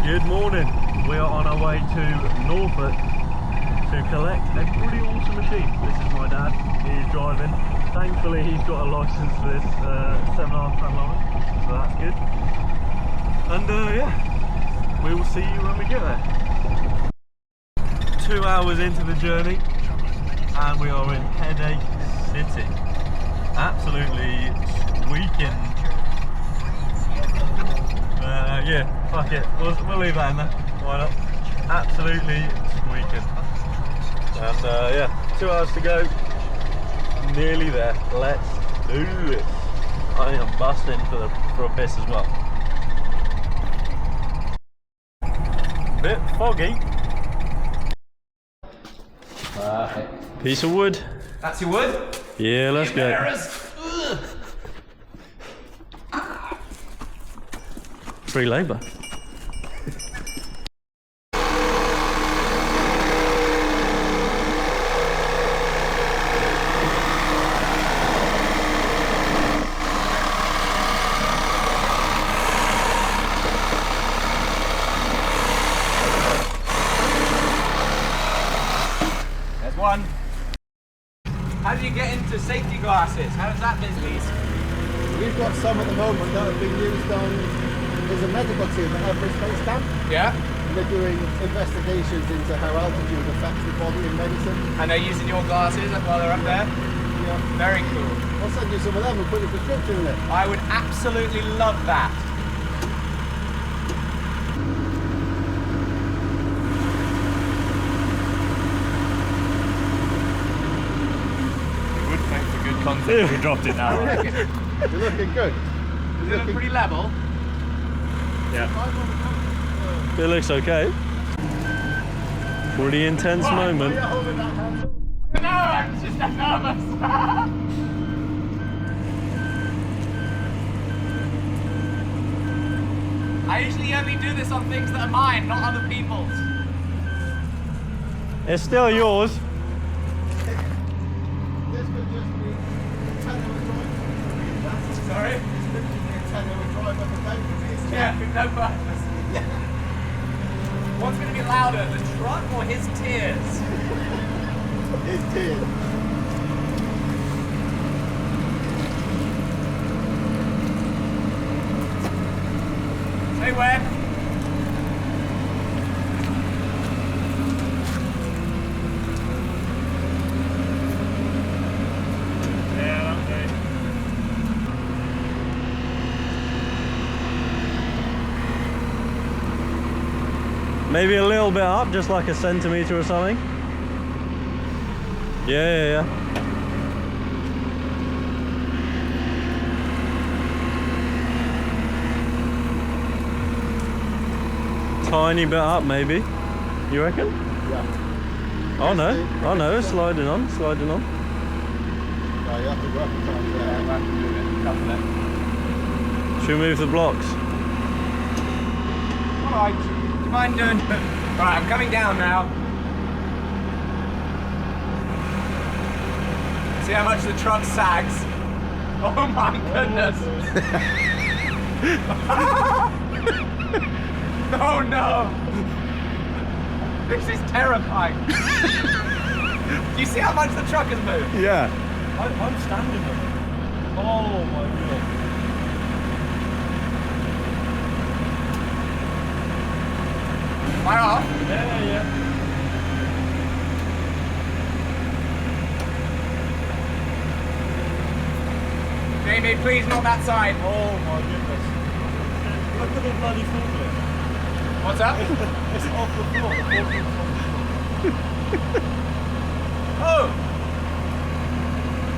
Good morning. We are on our way to Norfolk to collect a pretty awesome machine. This is my dad. He's driving. Thankfully, he's got a license for this 7.5 ton line, so that's good. And yeah, we will see you when we get there. 2 hours into the journey, and we are in Headache City. Absolutely squeaking. Yeah, fuck it. We'll leave that in there. Why not? Absolutely squeaking. And yeah, 2 hours to go. Nearly there. Let's do this. I am busting for a piss as well. Bit foggy. Piece of wood. That's your wood? Yeah, let's go. Free labour. There's one. How do you get into safety glasses? How does that business? We've got some at the moment that have been used on. There's a medical team at every space camp. Yeah. And they're doing investigations into how altitude affects the body in medicine. And they're using your glasses while they're up there? Yeah. Very cool. I'll send you some of them and put your prescription in it. I would absolutely love that. We would thank for good content if we dropped it now. You're looking good. Is it pretty level? Yeah. It looks okay. Pretty intense moment. No, I'm just nervous. I usually only do this on things that are mine, not other people's. It's still yours. This could just be a 10-hour drive. Sorry? This could just be a 10-hour drive up the day. Yeah, with no purpose. What's going to be louder, the truck or his tears? His tears. Say when. Yeah, that'll do. Maybe a little bit up, just like a centimetre or something. Yeah. Tiny bit up, maybe. You reckon? Yeah. Oh no, it's sliding on. No, you have to go up a time. Should we move the blocks? Alright, do you mind doing... Right, I'm coming down now. See how much the truck sags? Oh my goodness! Oh no! This is terrifying. Do you see how much the truck has moved? Yeah. I'm standing there. Oh my god. Am I off? Yeah. Jamie, please not that side. Oh my goodness. Look at the bloody forklift. What's up? It's off the floor. The forklift's off the floor. Oh!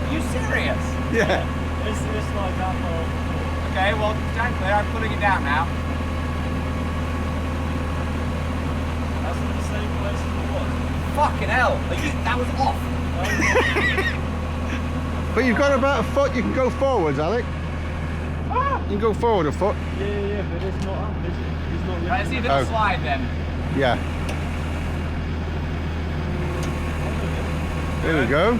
Are you serious? Yeah. It's like that far off the floor. Okay, well, thankfully I'm putting it down now. That's in the same place as it was. Fucking hell! That was off. But you've got about a foot you can go forwards, Alec. Ah. You can go forward a foot. Yeah, but it's not up, is it? It's not Right, let's see if it'll slide then. Yeah. There we go.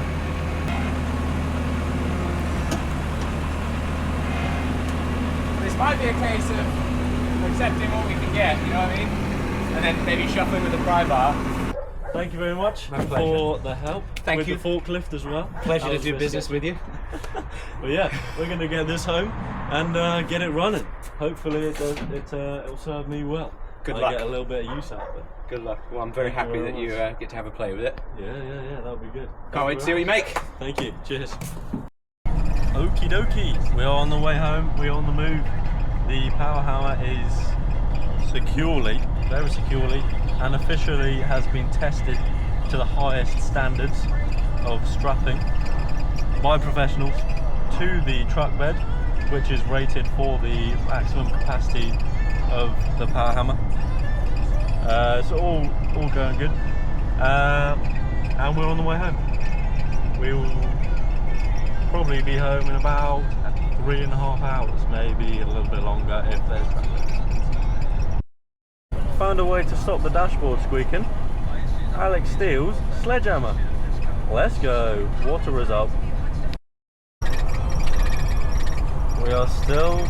This might be a case of accepting what we can get, you know what I mean? And then maybe shuffling with the pry bar. Thank you very much My pleasure. for the help. Thank with you. the forklift as well. Pleasure That to was do a bit business sketchy. with you. But yeah, we're going to get this home and get it running. Hopefully it'll serve me well. Good I luck. get a little bit of use out of it. Good luck. Well, I'm very Thank you happy very that you much. get to have a play with it. Yeah, that'll be good. Can't wait to see what you make. Thank you. Cheers. Okie dokie. We are on the way home. We're on the move. The power hammer is securely, very securely, and officially has been tested to the highest standards of strapping by professionals to the truck bed, which is rated for the maximum capacity of the power hammer. So all going good, and we're on the way home. We will probably be home in about 3.5 hours, maybe a little bit longer if there's traffic. Found a way to stop the dashboard squeaking. Alec Steele's sledgehammer. Let's go. What a result. We are still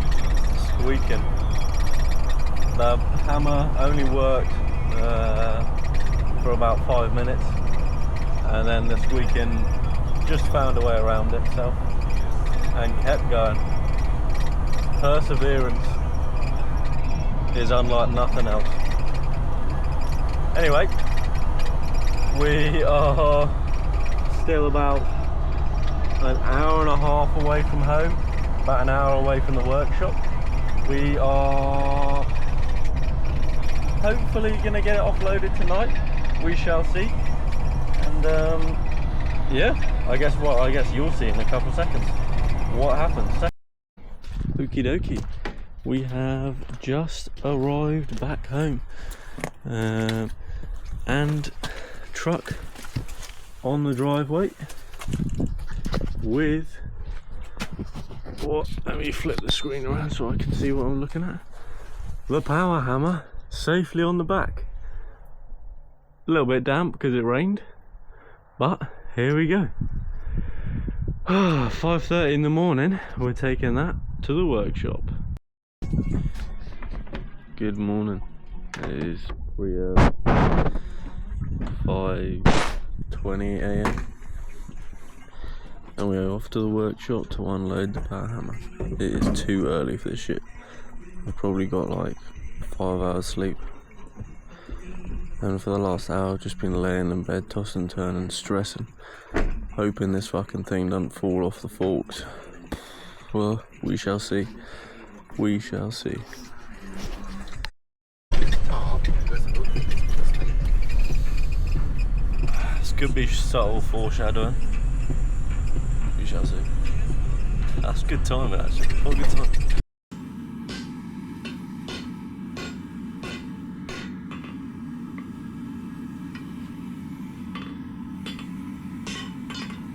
squeaking. The hammer only worked for about 5 minutes, and then the squeaking just found a way around itself and kept going. Perseverance is unlike nothing else. Anyway, we are still about an hour and a half away from home, about an hour away from the workshop. We are hopefully going to get it offloaded tonight. We shall see. And yeah, I guess you'll see in a couple seconds what happens. Okie dokie, we have just arrived back home, and truck on the driveway with what? Let me flip the screen around so I can see what I'm looking at. The power hammer safely on the back. A little bit damp because it rained, but here we go. 5:30 in the morning, we're taking that to the workshop. Good morning. It is 5:20 a.m. and we are off to the workshop to unload the power hammer. It is too early for this shit. I've probably got like 5 hours sleep, and for the last hour I've just been laying in bed tossing and turning, stressing, hoping this fucking thing doesn't fall off the forks. Well, we shall see. We shall see. This could be subtle foreshadowing. We shall see. That's good timing actually. Oh, good time.